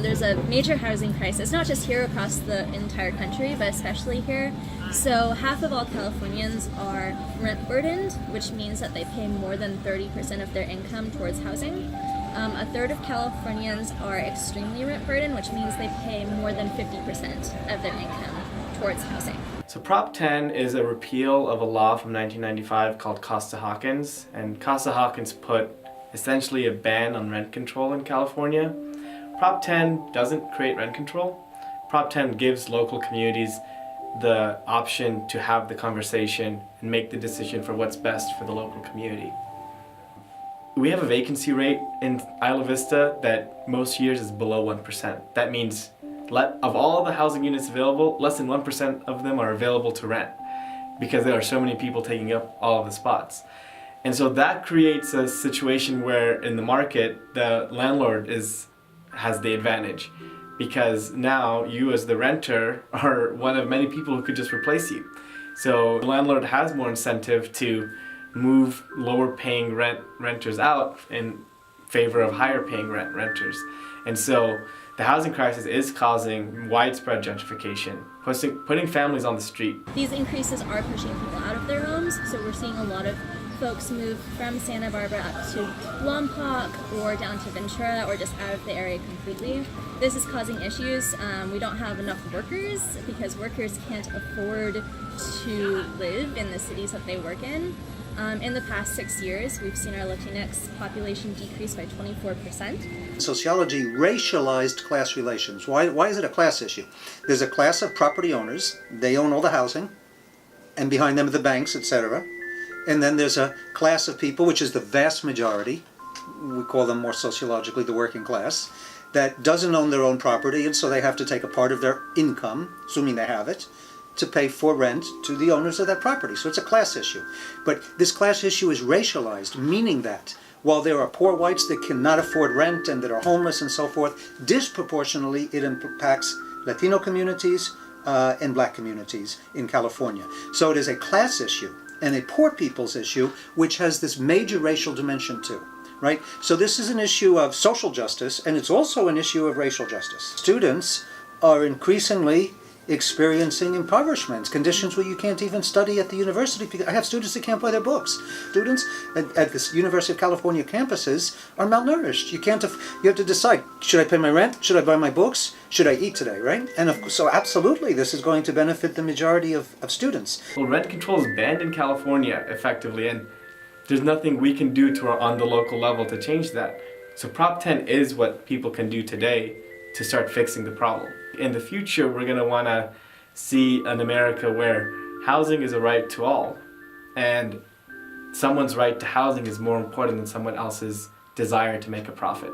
there's a major housing crisis, not just here, across the entire country, but especially here. So half of all Californians are rent burdened, which means that they pay more than 30% of their income towards housing. A third of Californians are extremely rent burdened, which means they pay more than 50% of their income towards housing. So Prop 10 is a repeal of a law from 1995 called Costa-Hawkins, and Costa-Hawkins put essentially a ban on rent control in California. Prop 10 doesn't create rent control. Prop 10 gives local communities the option to have the conversation and make the decision for what's best for the local community. We have a vacancy rate in Isla Vista that most years is below 1%. That means of all the housing units available, less than 1% of them are available to rent because there are so many people taking up all of the spots. And so that creates a situation where in the market, the landlord has the advantage because now you as the renter are one of many people who could just replace you. So the landlord has more incentive to move lower paying renters out in favor of higher paying renters. And so the housing crisis is causing widespread gentrification, putting families on the street. These increases are pushing people out of their homes, so we're seeing a lot of folks move from Santa Barbara up to Lompoc or down to Ventura or just out of the area completely. This is causing issues. We don't have enough workers because workers can't afford to live in the cities that they work in. In the past 6 years, we've seen our Latinx population decrease by 24%. Sociology racialized class relations. Why is it a class issue? There's a class of property owners, they own all the housing, and behind them are the banks, etc. And then there's a class of people, which is the vast majority, we call them more sociologically the working class, that doesn't own their own property, and so they have to take a part of their income, assuming they have it, to pay for rent to the owners of that property. So it's a class issue. But this class issue is racialized, meaning that while there are poor whites that cannot afford rent and that are homeless and so forth, disproportionately it impacts Latino communities and black communities in California. So it is a class issue and a poor people's issue, which has this major racial dimension too, right? So this is an issue of social justice, and it's also an issue of racial justice. Students are increasingly experiencing impoverishment, conditions where you can't even study at the university. I have students that can't buy their books. Students at the University of California campuses are malnourished. You have to decide, should I pay my rent? Should I buy my books? Should I eat today, right? And so absolutely, this is going to benefit the majority of students. Well, rent control is banned in California effectively, and there's nothing we can do on the local level to change that. So Prop 10 is what people can do today to start fixing the problem. In the future, we're going to want to see an America where housing is a right to all, and someone's right to housing is more important than someone else's desire to make a profit.